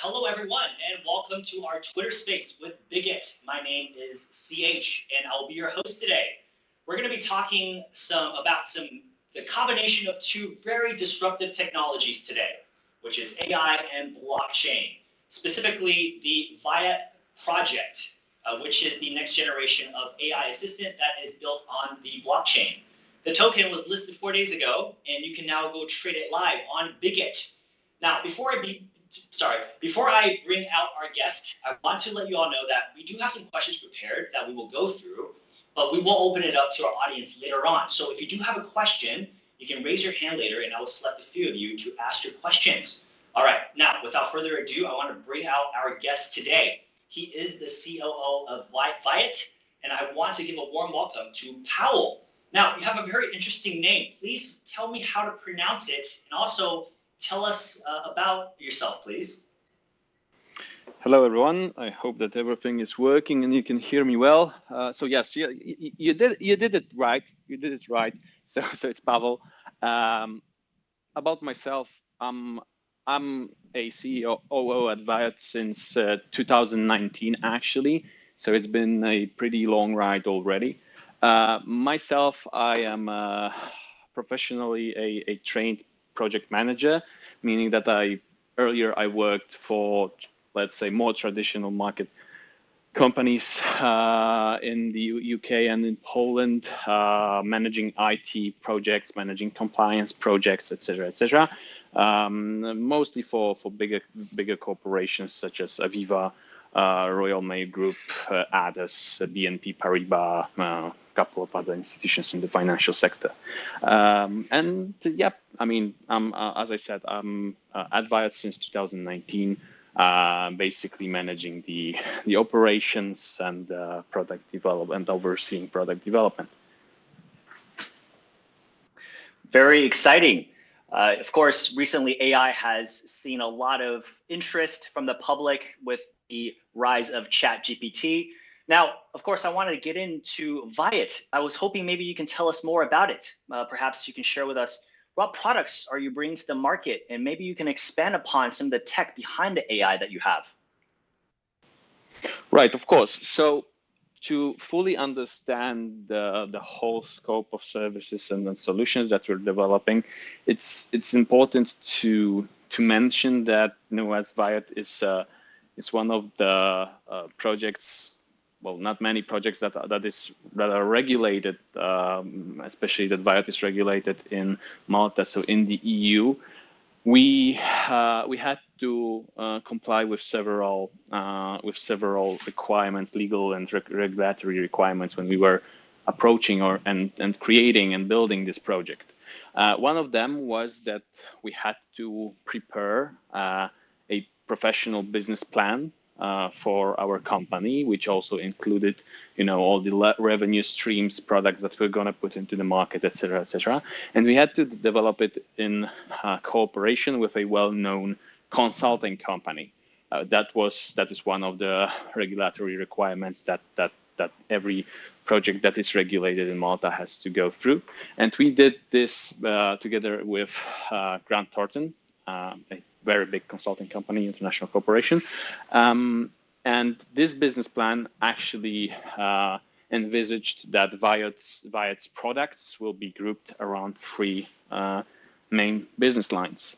Hello everyone, and welcome to our Twitter space with Bitget. My name is CH, and I'll be your host today. We're going to be talking about the combination of two very disruptive technologies today, which is AI and blockchain. Specifically, the VAIOT project, which is the next generation of AI assistant that is built on the blockchain. The token was listed 4 days ago, and you can now go trade it live on Bitget. Now, before I bring out our guest, I want to let you all know that we do have some questions prepared that we will go through, but we will open it up to our audience later on. So if you do have a question, you can raise your hand later, and I will select a few of you to ask your questions. All right, now, without further ado, I want to bring out our guest today. He is the COO of VAIOT, and I want to give a warm welcome to Powell. Now, you have a very interesting name. Please tell me how to pronounce it, and also tell us about yourself, please. Hello, everyone. I hope that everything is working and you can hear me well. So yes, you did it right. You did it right. So it's Pavel. About myself, I'm a COO at VAIOT since 2019, actually. So it's been a pretty long ride already. Myself, I am professionally a trained project manager, meaning that earlier I worked for, let's say, more traditional market companies in the UK and in Poland, managing IT projects, managing compliance projects, etc., etc. Mostly for bigger corporations such as Aviva, Royal Mail Group, Addus, BNP Paribas, a couple of other institutions in the financial sector. And yeah, I mean, as I said, I'm at VAIOT since 2019, basically managing the operations and product development, overseeing product development. Very exciting. Of course, recently AI has seen a lot of interest from the public with the rise of ChatGPT. Now, of course, I wanted to get into VAIOT. I was hoping maybe you can tell us more about it. Perhaps you can share with us what products are you bringing to the market, and maybe you can expand upon some of the tech behind the AI that you have. Right, of course. So to fully understand the whole scope of services and the solutions that we're developing, it's important to mention that, as VAIOT is one of the projects, well, not many projects that are regulated, especially that VAIOT is regulated in Malta, so in the EU. We had to comply with several requirements, legal and regulatory requirements, when we were approaching and creating and building this project. One of them was that we had to prepare a professional business plan for our company, which also included, all the revenue streams, products that we're going to put into the market, etc., etc. And we had to develop it in cooperation with a well-known consulting company. That is one of the regulatory requirements that every project that is regulated in Malta has to go through. And we did this together with Grant Thornton, a very big consulting company, international corporation. And this business plan actually envisaged that VAIOT's products will be grouped around three main business lines.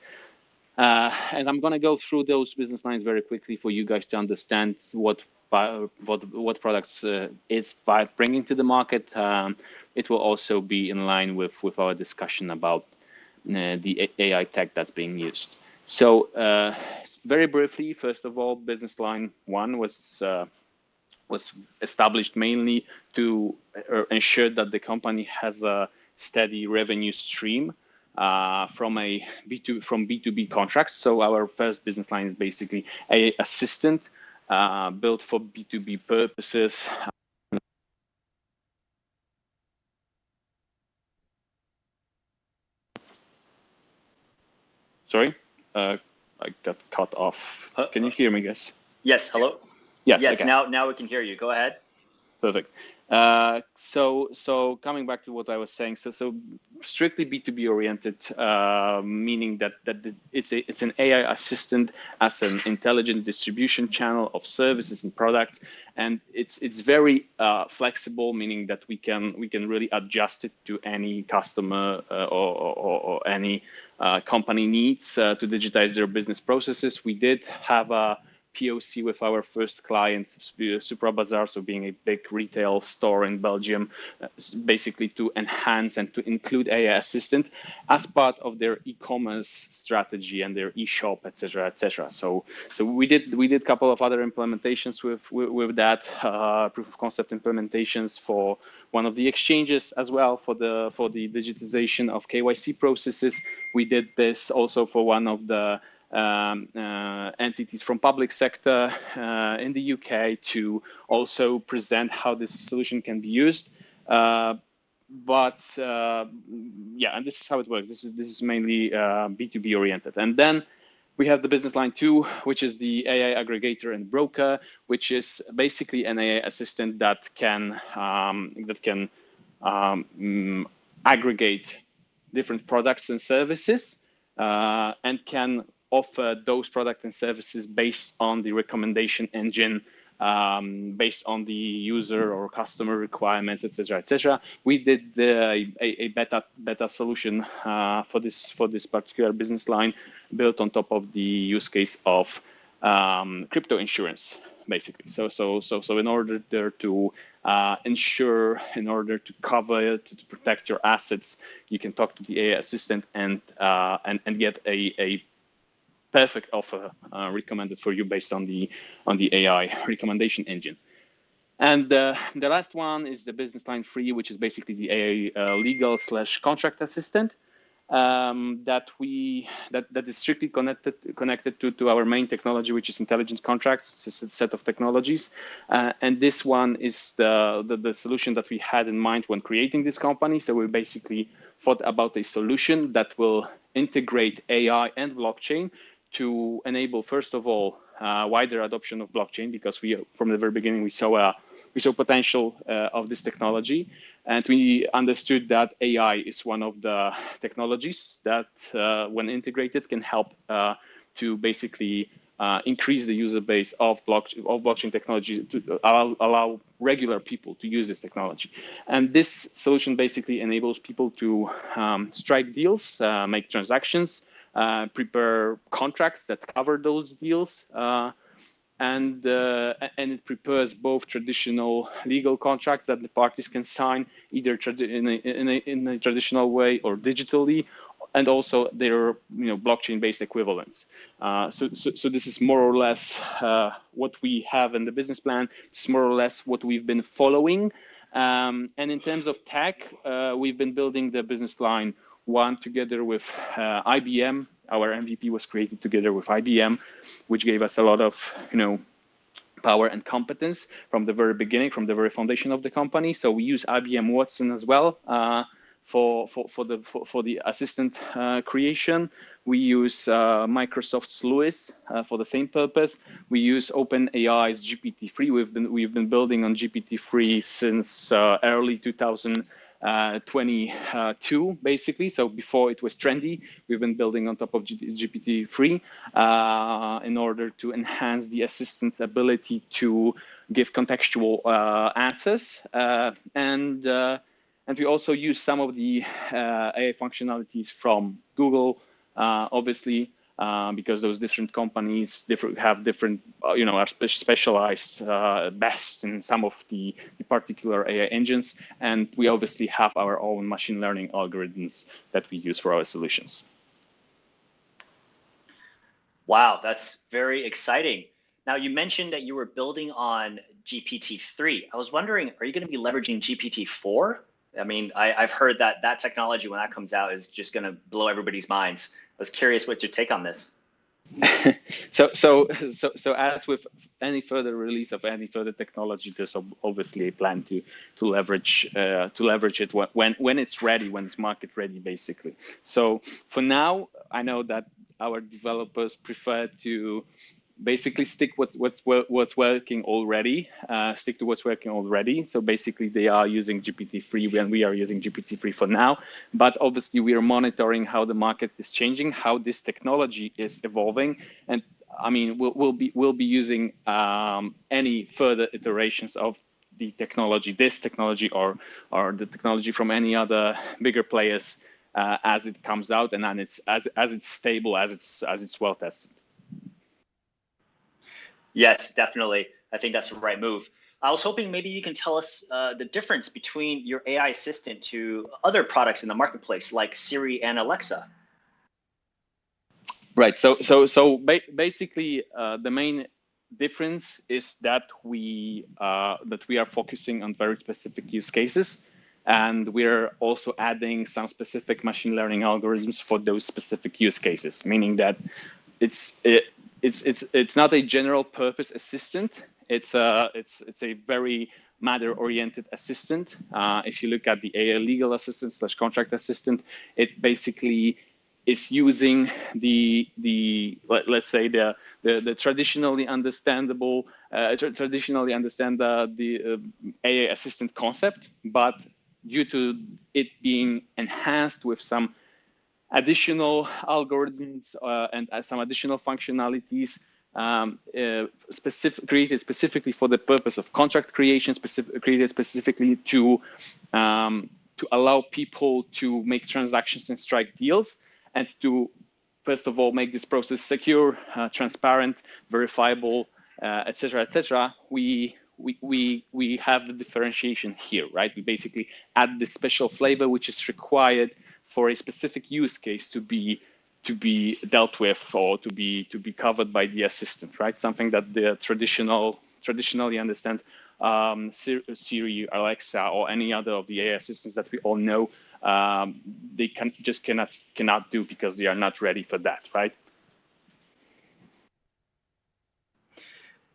And I'm going to go through those business lines very quickly for you guys to understand what products is VAIOT bringing to the market. It will also be in line with our discussion about the AI tech that's being used. So very briefly, first of all, business line one was established mainly to ensure that the company has a steady revenue stream from B2B contracts. So our first business line is basically an assistant built for B2B purposes. Sorry? I got cut off. Can you hear me, guys? Yes, hello? Yes, yes. Okay. Now we can hear you. Go ahead. Perfect. So coming back to what I was saying, so strictly B2B oriented, meaning that it's an AI assistant as an intelligent distribution channel of services and products, and it's very flexible, meaning that we can really adjust it to any customer or any company needs to digitize their business processes. We did have a POC with our first client, Supra Bazaar, so being a big retail store in Belgium, basically to enhance and to include AI Assistant as part of their e-commerce strategy and their e-shop, etc., etc. So we did a couple of other implementations with that proof of concept implementations for one of the exchanges as well for the digitization of KYC processes. We did this also for one of the entities from public sector in the UK to also present how this solution can be used. Yeah, and this is how it works. This is mainly B2B oriented. And then we have the business line 2, which is the AI aggregator and broker, which is basically an AI assistant that can aggregate different products and services and can offer those products and services based on the recommendation engine, based on the user or customer requirements, etc., etc. We did a beta solution for this particular business line, built on top of the use case of crypto insurance, basically. So in order there to ensure, in order to cover, to protect your assets, you can talk to the AI assistant and get a perfect offer recommended for you based on the AI recommendation engine. And the last one is the business line 3, which is basically the AI legal/contract assistant. That is strictly connected to our main technology, which is intelligent contracts. It's a set of technologies, and this one is the solution that we had in mind when creating this company. So we basically thought about a solution that will integrate AI and blockchain to enable, first of all, wider adoption of blockchain, because from the very beginning we saw potential of this technology, and we understood that AI is one of the technologies that, when integrated, can help to basically increase the user base of blockchain technology to allow regular people to use this technology. And this solution basically enables people to strike deals, make transactions, prepare contracts that cover those deals, and it prepares both traditional legal contracts that the parties can sign either in a traditional way or digitally, and also their blockchain-based equivalents. So this is more or less what we have in the business plan. It's more or less what we've been following. And in terms of tech, we've been building the business line 1 together with IBM. Our MVP was created together with IBM, which gave us a lot of power and competence from the very beginning, from the very foundation of the company. So we use IBM Watson as well for the assistant creation. We use Microsoft's Lewis for the same purpose. We use OpenAI's GPT-3. We've been building on GPT-3 since early 2022, basically. So before it was trendy, we've been building on top of GPT-3 in order to enhance the assistant's ability to give contextual answers. And we also use some of the AI functionalities from Google, obviously, because those different companies have different, are specialized best in some of the particular AI engines. And we obviously have our own machine learning algorithms that we use for our solutions. Wow, that's very exciting. Now, you mentioned that you were building on GPT-3. I was wondering, are you going to be leveraging GPT-4? I mean, I've heard that technology, when that comes out, is just going to blow everybody's minds. I was curious what's your take on this. So as with any further release of any further technology, there's obviously a plan to leverage it when it's ready, when it's market ready, basically. So for now, I know that our developers prefer to basically stick what's working already. Stick to what's working already. So basically, they are using GPT-3 when we are using GPT-3 for now. But obviously, we are monitoring how the market is changing, how this technology is evolving, and I mean, we'll be using any further iterations of the technology, this technology, or the technology from any other bigger players as it comes out, and then as it's stable, as it's well tested. Yes, definitely. I think that's the right move. I was hoping maybe you can tell us the difference between your AI assistant to other products in the marketplace like Siri and Alexa. Right. Basically, the main difference is that we are focusing on very specific use cases, and we're also adding some specific machine learning algorithms for those specific use cases. Meaning that it's not a general purpose assistant. It's a very matter-oriented assistant. If you look at the AI legal assistant / contract assistant, it basically is using let's say the traditionally understand the AI assistant concept, but due to it being enhanced with some additional algorithms and some additional functionalities created specifically for the purpose of contract creation, created specifically to allow people to make transactions and strike deals, and to, first of all, make this process secure, transparent, verifiable, etc., etc. We have the differentiation here, right? We basically add this special flavor which is required for a specific use case to be dealt with or to be covered by the assistant, right? Something that the traditionally understand Siri, Alexa, or any other of the AI assistants that we all know, they cannot do because they are not ready for that, right?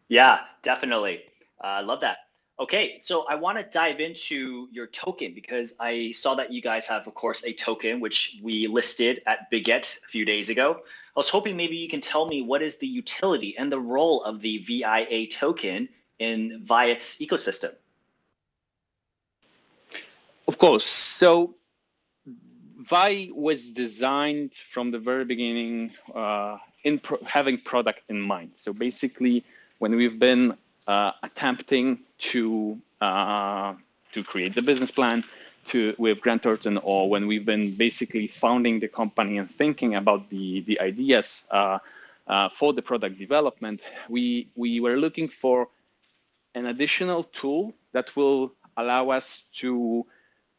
Yeah, definitely. I love that. Okay, so I want to dive into your token because I saw that you guys have, of course, a token which we listed at Bitget a few days ago. I was hoping maybe you can tell me what is the utility and the role of the VIA token in VAIOT's ecosystem. Of course. So VAI was designed from the very beginning having product in mind. So basically, when we've been attempting to create the business plan with Grant Thornton, or when we've been basically founding the company and thinking about the ideas for the product development, we were looking for an additional tool that will allow us to,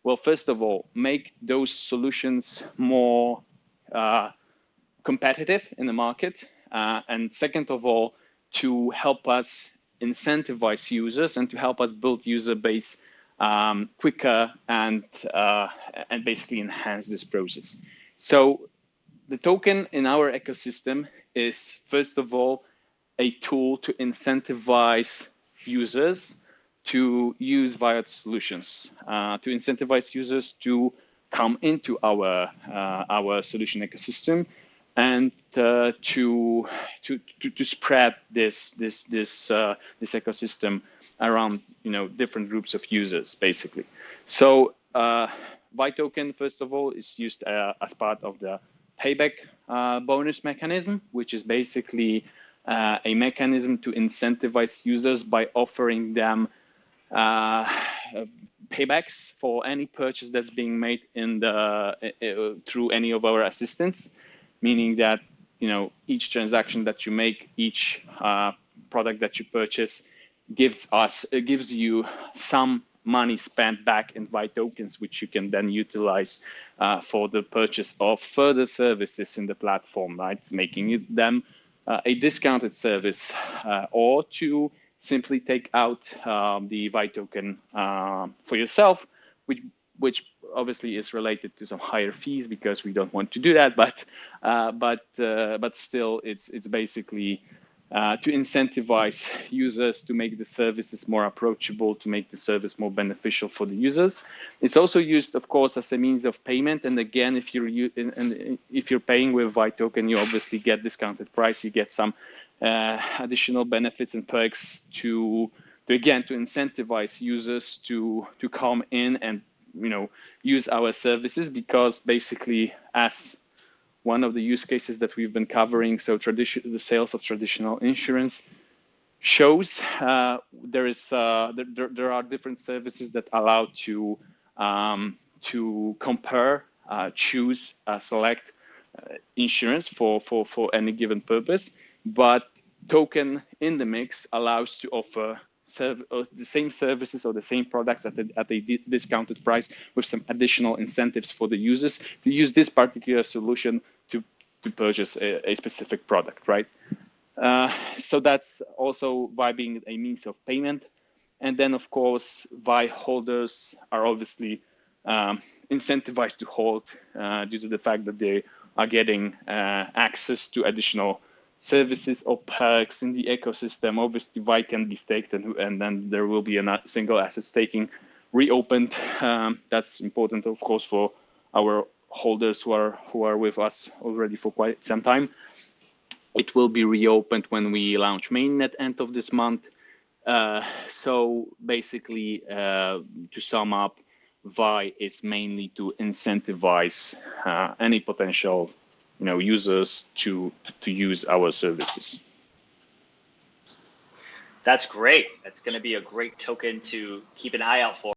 well, first of all, make those solutions more competitive in the market, and second of all, to help us incentivize users and to help us build user base quicker and basically enhance this process. So the token in our ecosystem is, first of all, a tool to incentivize users to use VAIOT solutions, to incentivize users to come into our solution ecosystem, and to spread this ecosystem around different groups of users, basically. So VAI token, first of all, is used as part of the payback bonus mechanism, which is basically a mechanism to incentivize users by offering them paybacks for any purchase that's being made through any of our assistants, meaning that each transaction that you make, each product that you purchase, gives you some money spent back in VAI tokens, which you can then utilize for the purchase of further services in the platform, right? Making them a discounted service, or to simply take out the VAI token for yourself, which obviously is related to some higher fees because we don't want to do that. But still, it's basically to incentivize users to make the services more approachable, to make the service more beneficial for the users. It's also used, of course, as a means of payment. And again, if you're paying with VAI token, you obviously get discounted price. You get some additional benefits and perks to incentivize users to come in and use our services, because basically, as one of the use cases that we've been covering, so the sales of traditional insurance shows, there are different services that allow to compare, choose, select insurance for any given purpose, but token in the mix allows to offer the same services or the same products at a discounted price, with some additional incentives for the users to use this particular solution to purchase a specific product, right? So that's also VAI being a means of payment. And then, of course, VAI holders are obviously incentivized to hold due to the fact that they are getting access to additional services or perks in the ecosystem. Obviously, VAI can be staked, and then there will be a single asset staking reopened. That's important, of course, for our holders who are with us already for quite some time. It will be reopened when we launch mainnet end of this month. So basically, to sum up, VAI is mainly to incentivize any potential, users to use our services. That's great. That's going to be a great token to keep an eye out for.